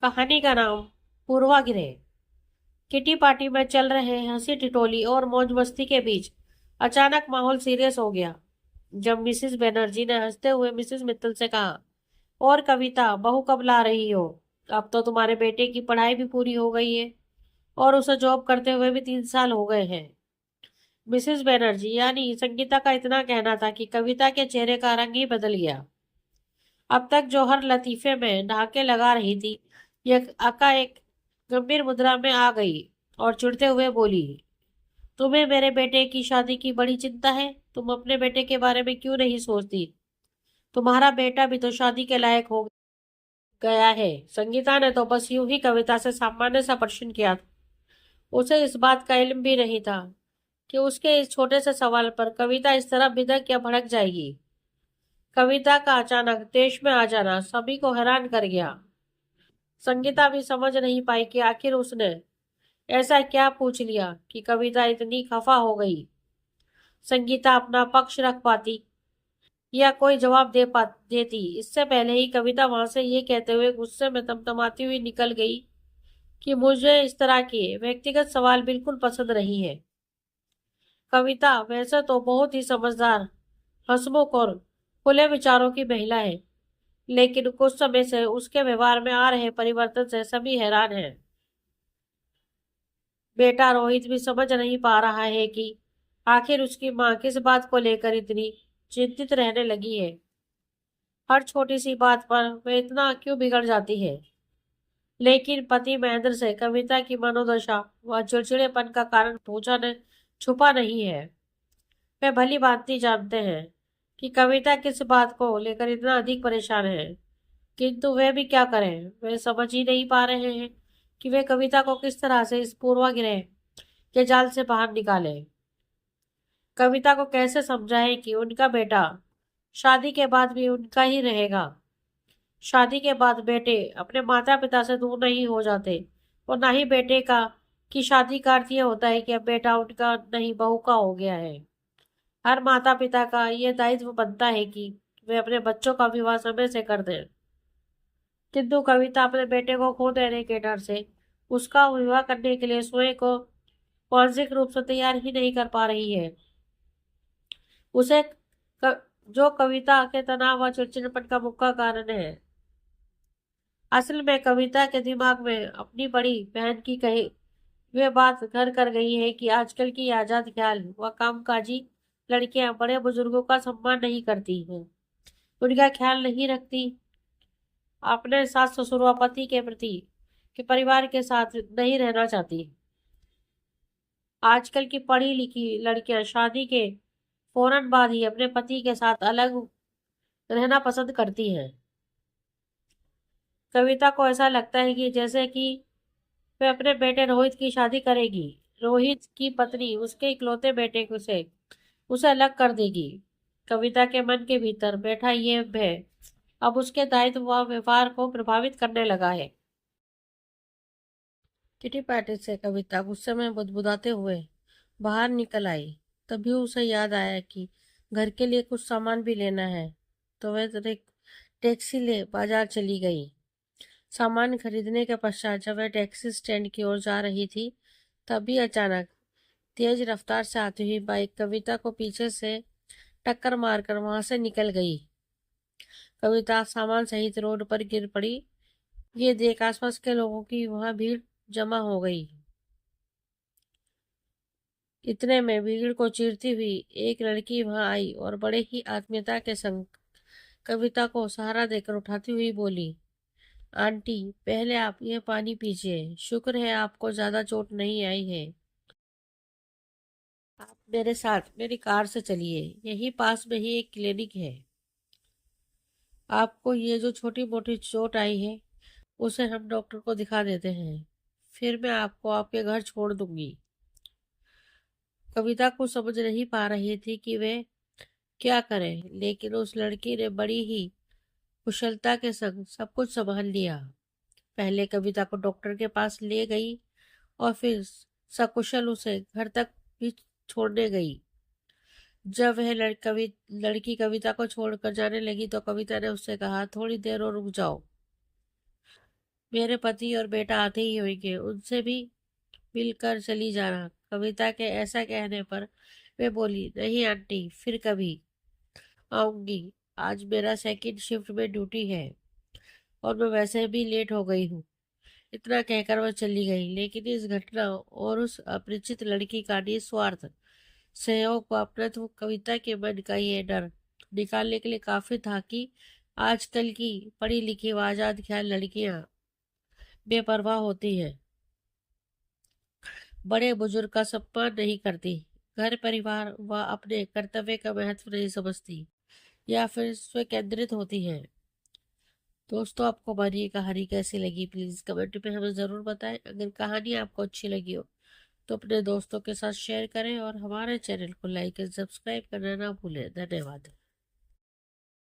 कहानी का नाम पूर्वाग्रह। किटी पार्टी में चल रहे हंसी टिटोली और मौज मस्ती के बीच अचानक माहौल सीरियस हो गया। जब मिसिस बनर्जी ने हंसते हुए मिसिस मित्तल से कहा, और कविता, बहू कब ला रही हो? अब तो तुम्हारे बेटे की पढ़ाई भी पूरी हो गई है और उसे जॉब करते हुए भी 3 साल हो गए हैं। मिसिस बनर्जी यानी संगीता का इतना कहना था कि कविता के चेहरे का रंग ही बदल गया। अब तक जो हर लतीफे में ढाके लगा रही थी, यह एकाएक गंभीर मुद्रा में आ गई और चिढ़ते हुए बोली, तुम्हें मेरे बेटे की शादी की बड़ी चिंता है? तुम अपने बेटे के बारे में क्यों नहीं सोचती? तुम्हारा बेटा भी तो शादी के लायक हो गया है। संगीता ने तो बस यूं ही कविता से सामान्य सा प्रश्न किया था। उसे इस बात का इल्म भी नहीं था कि उसके इस छोटे से सवाल पर कविता इस तरह बिदक या भड़क जाएगी। कविता का अचानक देश में आ जाना सभी को हैरान कर गया। संगीता भी समझ नहीं पाई कि आखिर उसने ऐसा क्या पूछ लिया कि कविता इतनी खफा हो गई। संगीता अपना पक्ष रख पाती या कोई जवाब देती, इससे पहले ही कविता वहां से ये कहते हुए गुस्से में तमतमाती हुई निकल गई कि मुझे इस तरह के व्यक्तिगत सवाल बिल्कुल पसंद नहीं है। कविता वैसे तो बहुत ही समझदार, हंसमुख और खुले विचारों की महिला है, लेकिन कुछ समय से उसके व्यवहार में आ रहे परिवर्तन से सभी हैरान हैं। बेटा रोहित भी समझ नहीं पा रहा है कि आखिर उसकी माँ किस बात को लेकर इतनी चिंतित रहने लगी है। हर छोटी सी बात पर वह इतना क्यों बिगड़ जाती है। लेकिन पति महेंद्र से कविता की मनोदशा व चिड़चिड़ेपन का कारण पूछा न छुपा नहीं है। वे भली भांति जानते हैं कि कविता किस बात को लेकर इतना अधिक परेशान है, किंतु वे भी क्या करें। वे समझ ही नहीं पा रहे हैं कि वे कविता को किस तरह से इस पूर्वाग्रह के जाल से बाहर निकाले। कविता को कैसे समझाएं कि उनका बेटा शादी के बाद भी उनका ही रहेगा। शादी के बाद बेटे अपने माता पिता से दूर नहीं हो जाते, और ना ही बेटे का की शादी का अर्थ ये होता है कि अब बेटा उनका नहीं बहू का हो गया है। हर माता पिता का यह दायित्व बनता है कि वे अपने बच्चों का विवाह समय से कर दें, किंतु कविता अपने बेटे को खो देने के डर से उसका विवाह करने के लिए स्वयं को मानसिक रूप से तैयार ही नहीं कर पा रही है। उसे जो कविता के तनाव व चिड़चिड़पन का मुख्य कारण है। असल में कविता के दिमाग में अपनी बड़ी बहन की कही वे बात घर कर गई है कि आजकल की आजाद ख्याल व कामकाजी लड़कियां बड़े बुजुर्गों का सम्मान नहीं करती हैं, उनका ख्याल नहीं रखती, अपने सास ससुर व पति के प्रति के परिवार के साथ नहीं रहना चाहती। आजकल की पढ़ी लिखी लड़कियां शादी के फौरन बाद ही अपने पति के साथ अलग रहना पसंद करती हैं। कविता को ऐसा लगता है कि जैसे कि वह अपने बेटे रोहित की शादी करेगी, रोहित की पत्नी उसके इकलौते बेटे को से उसे अलग कर देगी। कविता के मन के भीतर बैठा ये भय अब उसके दायित्व व व्यवहार को प्रभावित करने लगा है। किटी पार्टी से कविता गुस्से में बुदबुदाते हुए बाहर निकल आई। तभी उसे याद आया कि घर के लिए कुछ सामान भी लेना है, तो वह टैक्सी ले बाजार चली गई। सामान खरीदने के पश्चात जब वह टैक्सी स्टैंड की ओर जा रही थी, तभी अचानक तेज रफ्तार से आती हुई बाइक कविता को पीछे से टक्कर मारकर वहां से निकल गई। कविता सामान सहित रोड पर गिर पड़ी। ये देख आसपास के लोगों की वहां भीड़ जमा हो गई। इतने में भीड़ को चीरती हुई एक लड़की वहां आई और बड़े ही आत्मीयता के संग कविता को सहारा देकर उठाती हुई बोली, आंटी, पहले आप ये पानी पीजिए। शुक्र है आपको ज्यादा चोट नहीं आई है। आप मेरे साथ मेरी कार से चलिए, यही पास में ही एक क्लिनिक है। आपको ये जो छोटी मोटी चोट आई है उसे हम डॉक्टर को दिखा देते हैं, फिर मैं आपको आपके घर छोड़ दूंगी। कविता को समझ नहीं पा रही थी कि वे क्या करें, लेकिन उस लड़की ने बड़ी ही कुशलता के संग सब कुछ संभाल लिया। पहले कविता को डॉक्टर के पास ले गई और फिर सकुशल उसे घर तक भी छोड़ने गई। जब वह लड़की कविता को छोड़कर जाने लगी तो कविता ने उससे कहा, थोड़ी देर और रुक जाओ, मेरे पति और बेटा आते ही होंगे, उनसे भी मिलकर चली जाना। कविता के ऐसा कहने पर वे बोली, नहीं आंटी, फिर कभी आऊंगी। आज मेरा सेकंड शिफ्ट में ड्यूटी है और मैं वैसे भी लेट हो गई हूँ। इतना कहकर वह चली गई, लेकिन इस घटना और उस अपरिचित लड़की का निस्वार्थ सहयोग व अपनत्व कविता के मन का ये डर निकालने के लिए काफी था कि आजकल की पढ़ी लिखी व आजाद ख्याल लड़कियां बेपरवाह होती हैं, बड़े बुजुर्ग का सम्मान नहीं करती, घर परिवार व अपने कर्तव्य का महत्व नहीं समझती या फिर स्व केंद्रित होती है। दोस्तों, आपको हमारी ये कहानी कैसी लगी प्लीज कमेंट में हमें जरूर बताएं। अगर कहानी आपको अच्छी लगी हो तो अपने दोस्तों के साथ शेयर करें और हमारे चैनल को लाइक एंड सब्सक्राइब करना ना भूलें। धन्यवाद।